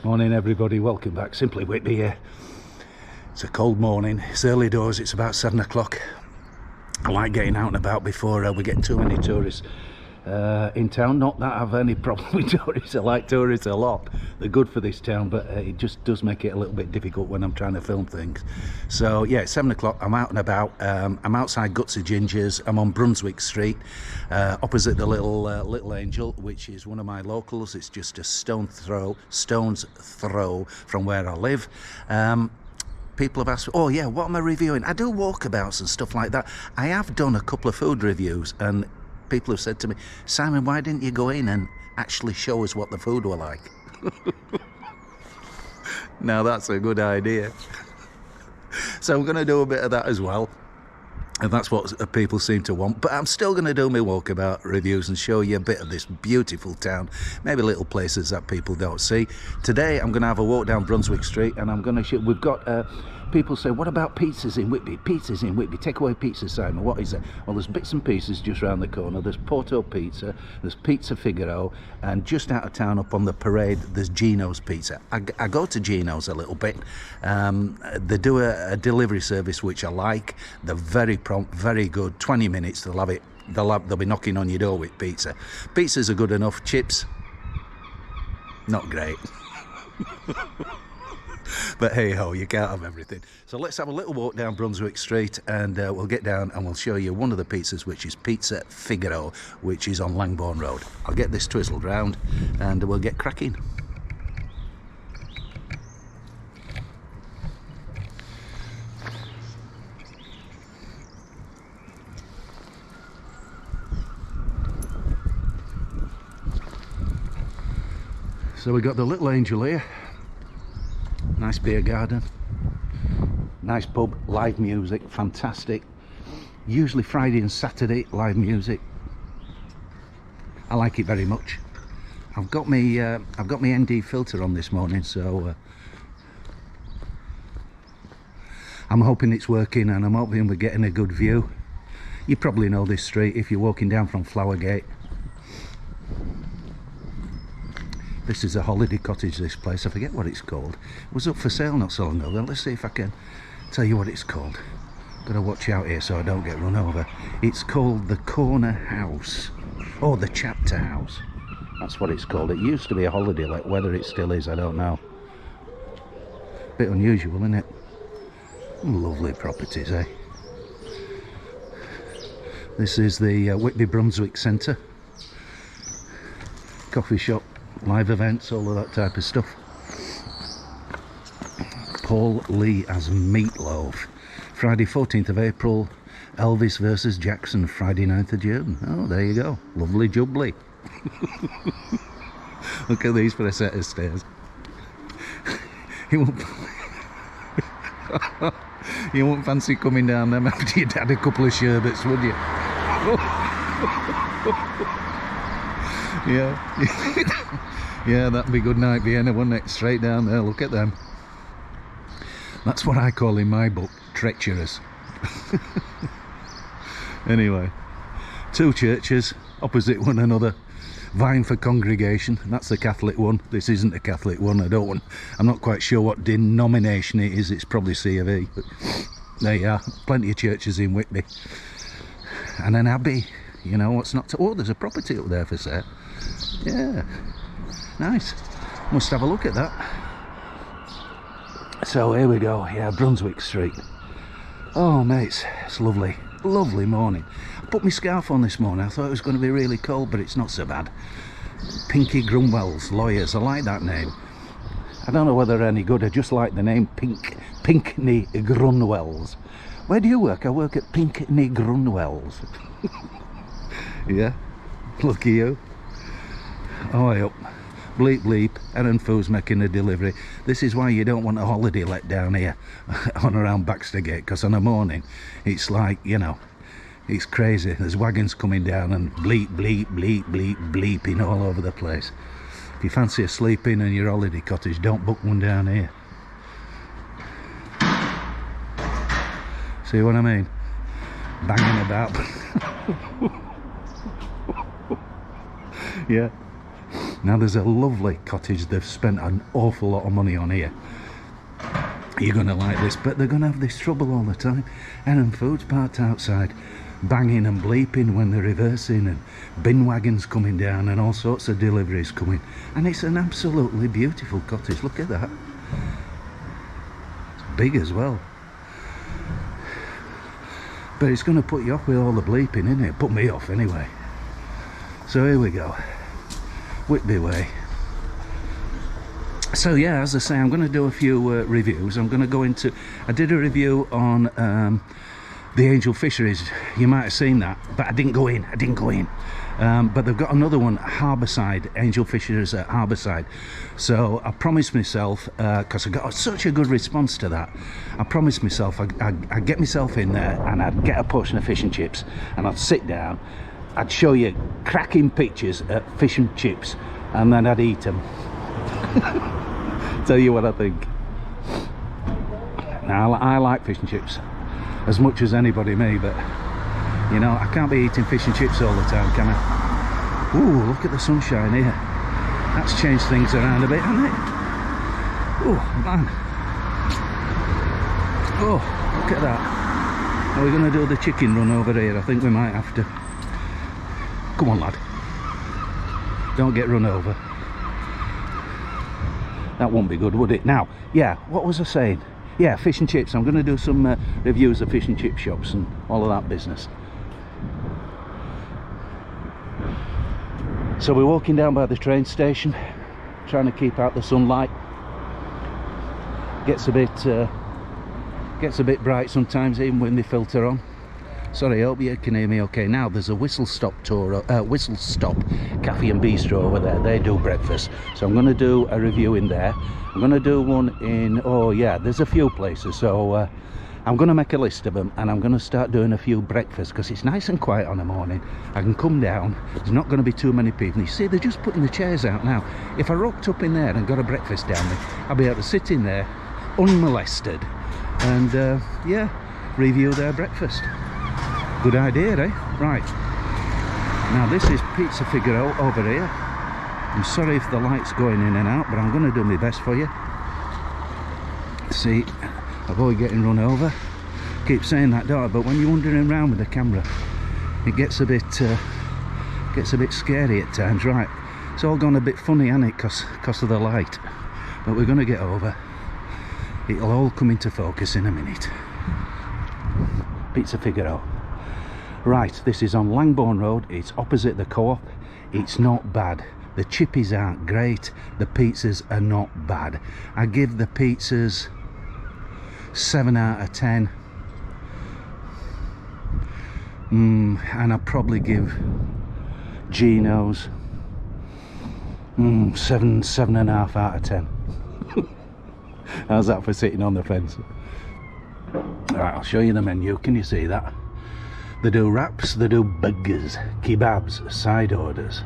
Morning everybody, welcome back. Simply Whitby here. It's a cold morning, it's early doors, it's about 7 o'clock. I like getting out and about before we get too many tourists in town. Not that I have any problem with tourists, I like tourists a lot. They're good for this town, but it just does make it a little bit difficult when I'm trying to film things. So yeah, it's 7 o'clock, I'm out and about. I'm outside Gutsy Ginger's, I'm on Brunswick Street, opposite the Little Angel, which is one of my locals. It's just a stone's throw from where I live. People have asked, oh yeah, what am I reviewing? I do walkabouts and stuff like that. I have done a couple of food reviews and people have said to me, Simon, why didn't you go in and actually show us what the food were like? Now that's a good idea. So I'm going to do a bit of that as well. And that's what people seem to want. But I'm still going to do my walkabout reviews and show you a bit of this beautiful town. Maybe little places that people don't see. Today I'm going to have a walk down Brunswick Street and I'm going to show, we've got, people say, what about pizzas in Whitby? Pizzas in Whitby, takeaway pizza, Simon, what is it? Well, there's bits and pieces just round the corner. There's Porto Pizza, there's Pizza Figaro, and just out of town up on the parade, there's Gino's Pizza. I go to Gino's a little bit. They do a delivery service, which I like. They're very prompt, very good. 20 minutes, they'll have it. They'll be knocking on your door with pizza. Pizzas are good enough. Chips, not great. But hey ho, you can't have everything. So let's have a little walk down Brunswick Street and we'll get down and we'll show you one of the pizzas, which is Pizza Figaro, which is on Langbourne Road. I'll get this twizzled round and we'll get cracking. So we got the Little Angel here. Nice beer garden, nice pub, live music, fantastic. Usually Friday and Saturday, live music. I like it very much. I've got my ND filter on this morning, so I'm hoping it's working and I'm hoping we're getting a good view. You probably know this street if you're walking down from Flowergate. This is a holiday cottage, this place. I forget what it's called. It was up for sale not so long ago. Let's see if I can tell you what it's called. Gotta watch out here so I don't get run over. It's called the Corner House. Oh, the Chapter House. That's what it's called. It used to be a holiday let. Whether it still is, I don't know. Bit unusual, isn't it? Lovely properties, eh? This is the Whitby Brunswick Centre. Coffee shop. Live events, all of that type of stuff. Paul Lee as Meatloaf. Friday 14th of April, Elvis versus Jackson, Friday 9th of June. Oh, there you go. Lovely jubbly. Look at these for a set of stairs. You won't fancy coming down them after you'd had a couple of sherbets, would you? Yeah. Yeah, that'd be good night Vienna, wouldn't it? Straight down there, look at them. That's what I call in my book, treacherous. Anyway, two churches opposite one another, vying for congregation. That's the Catholic one. This isn't a Catholic one. I'm not quite sure what denomination it is. It's probably C of E, but there you are. Plenty of churches in Whitby. And an abbey, you know, what's not to... Oh, there's a property up there for sale. Yeah, nice. Must have a look at that. So here we go. Yeah, Brunswick Street. Oh mates, it's lovely. Lovely morning. I put my scarf on this morning. I thought it was going to be really cold, but it's not so bad. Pinky Grunwell's Lawyers. I like that name. I don't know whether they're any good. I just like the name Pinkney Grunwells. Where do you work? I work at Pinkney Grunwells. Yeah, lucky you. Oh, up. Bleep bleep, Aaron Foo's making a delivery. This is why you don't want a holiday let down here on around Baxter Gate, because on a morning it's like, you know, it's crazy. There's wagons coming down and bleep bleep bleep bleep bleeping all over the place. If you fancy a sleep in and your holiday cottage, don't book one down here. See what I mean? Banging about. Yeah. Now there's a lovely cottage they've spent an awful lot of money on here. You're going to like this, but they're going to have this trouble all the time. Heron Foods parked outside, banging and bleeping when they're reversing, and bin wagons coming down and all sorts of deliveries coming. And it's an absolutely beautiful cottage. Look at that. It's big as well. But it's going to put you off with all the bleeping, isn't it? Put me off anyway. So here we go. Whitby way. So yeah, as I say, I'm going to do a few reviews. I'm going to go into... I did a review on the Angel Fisheries. You might have seen that, but I didn't go in. But they've got another one, Harbourside, Angel Fisheries at Harbourside. So I promised myself, because I got such a good response to that, I promised myself I'd get myself in there and I'd get a portion of fish and chips and I'd sit down, I'd show you cracking pictures at fish and chips, and then I'd eat them. Tell you what I think. Now, I like fish and chips as much as anybody, me, but you know, I can't be eating fish and chips all the time, can I? Ooh, look at the sunshine here. That's changed things around a bit, hasn't it? Oh, man. Oh, look at that. Are we going to do the chicken run over here? I think we might have to. Come on, lad. Don't get run over. That won't be good, would it? Now, yeah, what was I saying? Yeah, fish and chips. I'm going to do some reviews of fish and chip shops and all of that business. So we're walking down by the train station, trying to keep out the sunlight. Gets a bit bright sometimes, even when they filter on. Sorry, I hope you can hear me okay. Now there's a Whistle Stop Cafe and Bistro over there. They do breakfast, so I'm going to do a review in there. I'm going to do one in, oh yeah, there's a few places, so I'm going to make a list of them, and I'm going to start doing a few breakfasts, because it's nice and quiet on a morning. I can come down, there's not going to be too many people. You see, they're just putting the chairs out now. If I rocked up in there and got a breakfast down there, I'll be able to sit in there unmolested and yeah, review their breakfast. Good idea, eh? Right, now this is Pizza Figaro over here. I'm sorry if the light's going in and out, but I'm going to do my best for you. See, avoid getting run over. Keep saying that, don't I? But when you're wandering around with the camera, it gets a bit scary at times. Right, it's all gone a bit funny, hasn't it, because of the light, but we're going to get over. It'll all come into focus in a minute. Pizza Figaro. Right, this is on Langbourne Road. It's opposite the Co-op. It's not bad. The chippies aren't great. The pizzas are not bad. I give the pizzas 7 out of 10. And I'd probably give Gino's 7.5 out of 10. How's that for sitting on the fence? Alright, I'll show you the menu. Can you see that? They do wraps, they do burgers, kebabs, side orders.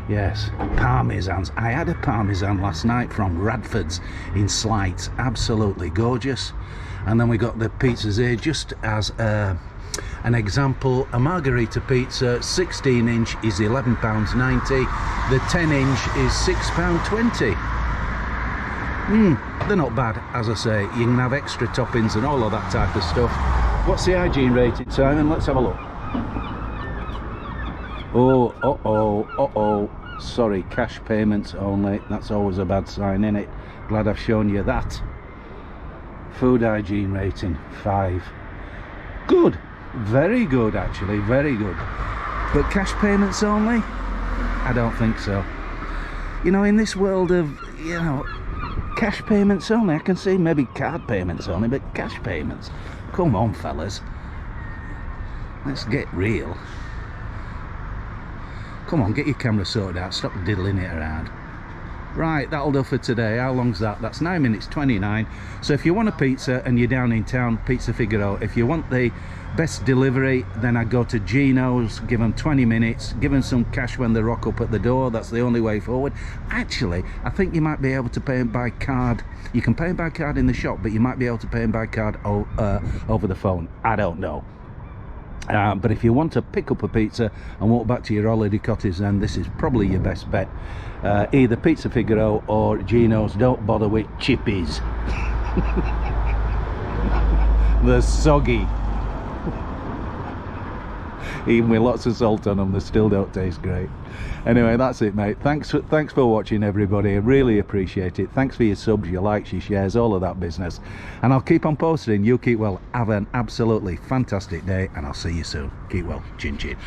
Yes, parmesans. I had a parmesan last night from Radford's in Slights. Absolutely gorgeous. And then we got the pizzas here just as an example. A margherita pizza, 16-inch is £11.90. The 10-inch is £6.20. They're not bad, as I say. You can have extra toppings and all of that type of stuff. What's the hygiene rating, Simon? Let's have a look. Oh, uh-oh. Sorry, cash payments only. That's always a bad sign, isn't it? Glad I've shown you that. Food hygiene rating, 5. Good. Very good, actually. Very good. But cash payments only? I don't think so. You know, in this world of, you know, cash payments only, I can see maybe card payments only, but cash payments? Come on, fellas. Let's get real. Come on, get your camera sorted out. Stop diddling it around. Right, that'll do for today. How long's that? That's 9 minutes 29. So if you want a pizza and you're down in town, Pizza Figaro. If you want the best delivery, then I go to Gino's, give them 20 minutes, give them some cash when they rock up at the door. That's the only way forward. Actually, I think you might be able to pay them by card. You can pay them by card in the shop, but you might be able to pay them by card over the phone. I don't know. But if you want to pick up a pizza and walk back to your holiday cottage, then this is probably your best bet. Either Pizza Figaro or Gino's. Don't bother with chippies. They're soggy. Even with lots of salt on them, they still don't taste great. Anyway, that's it, mate. Thanks for watching, everybody. I really appreciate it. Thanks for your subs, your likes, your shares, all of that business. And I'll keep on posting. You keep well. Have an absolutely fantastic day, and I'll see you soon. Keep well. Chin chin.